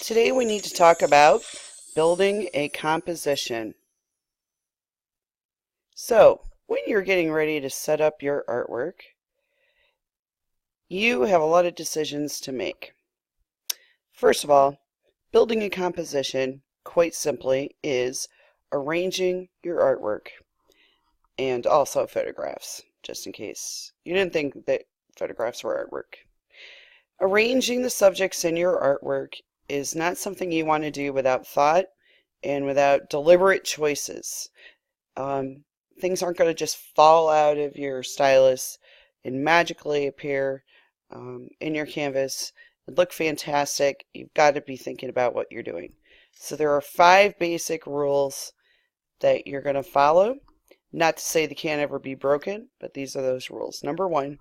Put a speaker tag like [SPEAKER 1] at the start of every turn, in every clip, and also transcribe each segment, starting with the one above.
[SPEAKER 1] Today we need to talk about building a composition. So, when you're getting ready to set up your artwork, you have a lot of decisions to make. First of all, building a composition, quite simply, is arranging your artwork and also photographs, just in case you didn't think that photographs were artwork. Arranging the subjects in your artwork is not something you want to do without thought and without deliberate choices. Things aren't going to just fall out of your stylus and magically appear in your canvas and look fantastic. You've got to be thinking about what you're doing. So there are 5 basic rules that you're going to follow. Not to say they can't ever be broken, but these are those rules. Number 1,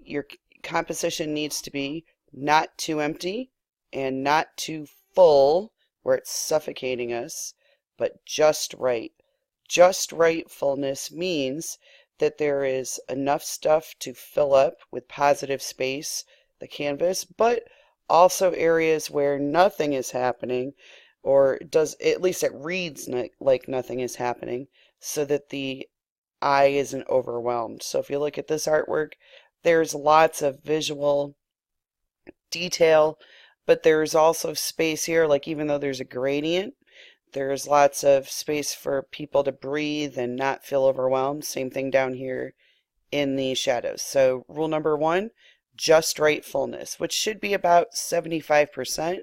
[SPEAKER 1] your composition needs to be not too empty and not too full where it's suffocating us, but just right. Just right fullness means that there is enough stuff to fill up with positive space the canvas, but also areas where nothing is happening, or does at least it reads like nothing is happening, so that the eye isn't overwhelmed. So if you look at this artwork, there's lots of visual detail, but there's also space here, like even though there's a gradient, there's lots of space for people to breathe and not feel overwhelmed. Same thing down here in the shadows. So rule number 1, just right fullness, which should be about 75%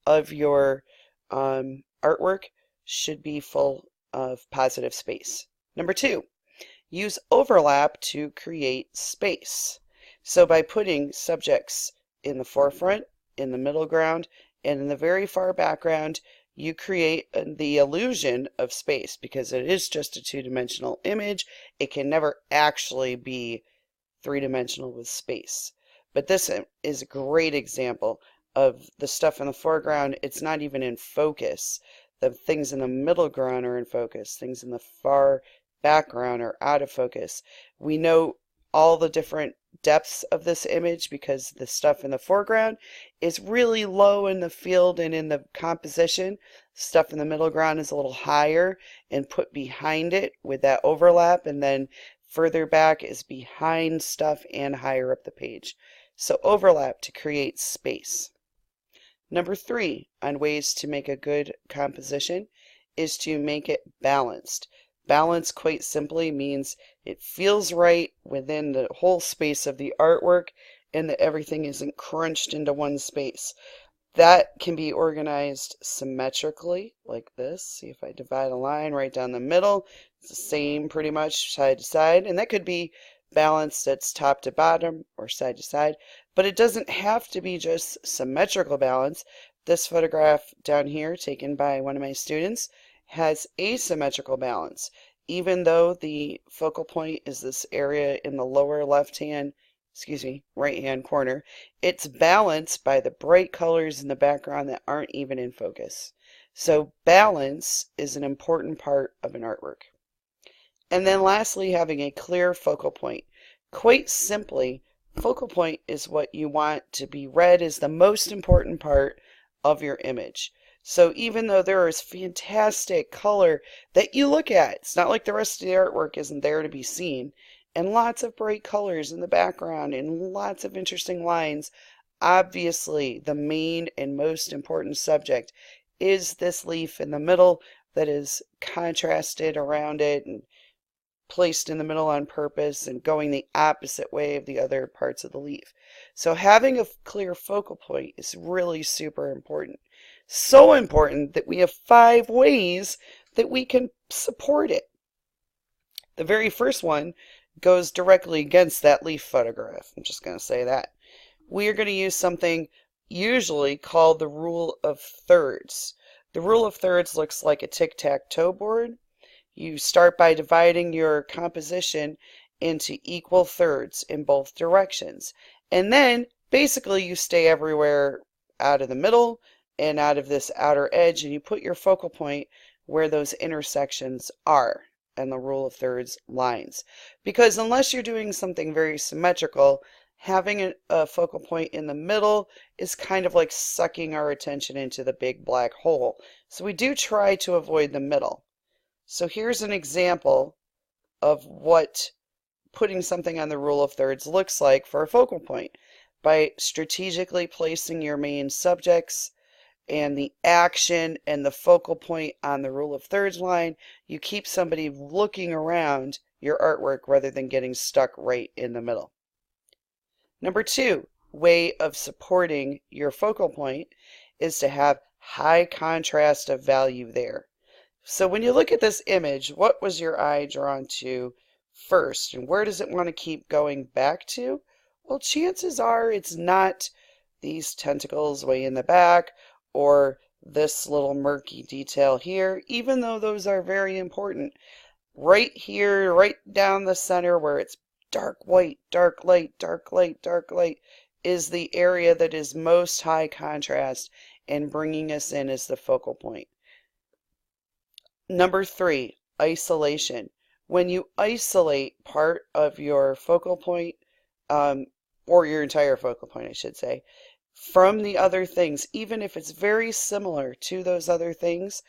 [SPEAKER 1] of your artwork should be full of positive space. Number 2, use overlap to create space. So by putting subjects in the forefront, in the middle ground, and in the very far background, you create the illusion of space, because it is just a 2-dimensional image. It can never actually be 3-dimensional with space. But this is a great example of the stuff in the foreground. It's not even in focus. The things in the middle ground are in focus. Things in the far background are out of focus. We know all the different depths of this image because the stuff in the foreground is really low in the field and in the composition. Stuff in the middle ground is a little higher and put behind it with that overlap, and then further back is behind stuff and higher up the page. So overlap to create space. Number 3 on ways to make a good composition is to make it balanced. Balance, quite simply, means it feels right within the whole space of the artwork and that everything isn't crunched into one space. That can be organized symmetrically, like this. See if I divide a line right down the middle. It's the same pretty much side to side, and that could be balanced that's top to bottom or side to side, but it doesn't have to be just symmetrical balance. This photograph down here, taken by one of my students, has asymmetrical balance. Even though the focal point is this area in the lower right hand corner, it's balanced by the bright colors in the background that aren't even in focus. So balance is an important part of an artwork. And then lastly, having a clear focal point. Quite simply, focal point is what you want to be read as the most important part of your image. So even though there is fantastic color that you look at, it's not like the rest of the artwork isn't there to be seen, and lots of bright colors in the background and lots of interesting lines, obviously the main and most important subject is this leaf in the middle that is contrasted around it and placed in the middle on purpose and going the opposite way of the other parts of the leaf. So having a clear focal point is really super important. So important that we have 5 ways that we can support it. The very first one goes directly against that leaf photograph. I'm just going to say that. We are going to use something usually called the rule of thirds. The rule of thirds looks like a tic-tac-toe board. You start by dividing your composition into equal thirds in both directions. And then basically you stay everywhere out of the middle and out of this outer edge, and you put your focal point where those intersections are and the rule of thirds lines. Because unless you're doing something very symmetrical, having a focal point in the middle is kind of like sucking our attention into the big black hole. So we do try to avoid the middle. So here's an example of what putting something on the rule of thirds looks like for a focal point. By strategically placing your main subjects and the action and the focal point on the rule of thirds line, you keep somebody looking around your artwork rather than getting stuck right in the middle. Number 2 way of supporting your focal point is to have high contrast of value there. So when you look at this image, what was your eye drawn to first, and where does it want to keep going back to? Well, chances are it's not these tentacles way in the back or this little murky detail here, even though those are very important. Right here, right down the center where it's dark white, dark light, dark light, dark light, is the area that is most high contrast and bringing us in as the focal point. Number 3, isolation. When you isolate part of your focal point, or your entire focal point, I should say, from the other things, even if it's very similar to those other things,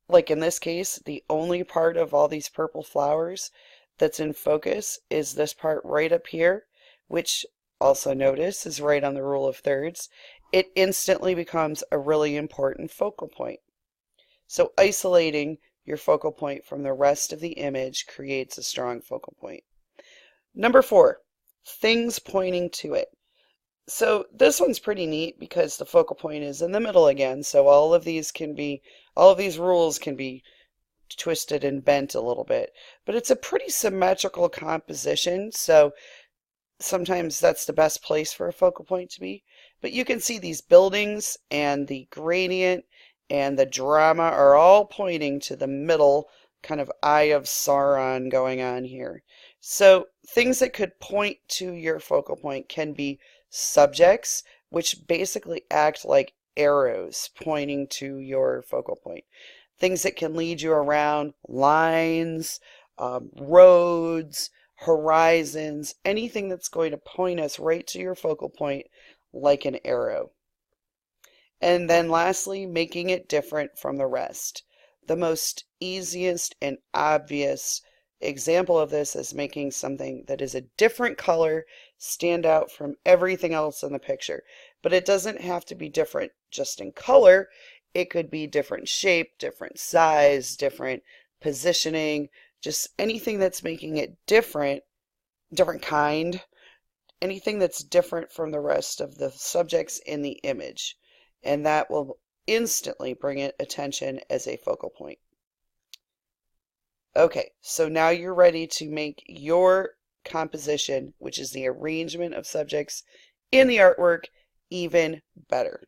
[SPEAKER 1] like in this case, the only part of all these purple flowers that's in focus is this part right up here, which also notice is right on the rule of thirds. It instantly becomes a really important focal point. So isolating your focal point from the rest of the image creates a strong focal point. Number 4, things pointing to it. So this one's pretty neat because the focal point is in the middle again, so all of these rules can be twisted and bent a little bit. But it's a pretty symmetrical composition, so sometimes that's the best place for a focal point to be. But you can see these buildings and the gradient and the drama are all pointing to the middle kind of Eye of Sauron going on here. So things that could point to your focal point can be subjects, which basically act like arrows pointing to your focal point. Things that can lead you around, lines, roads, horizons, anything that's going to point us right to your focal point like an arrow. And then lastly, making it different from the rest. The most easiest and obvious example of this is making something that is a different color stand out from everything else in the picture. But it doesn't have to be different just in color. It could be different shape, different size, different positioning, just anything that's making it different kind, anything that's different from the rest of the subjects in the image. And that will instantly bring it attention as a focal point. Okay, so now you're ready to make your composition, which is the arrangement of subjects in the artwork, even better.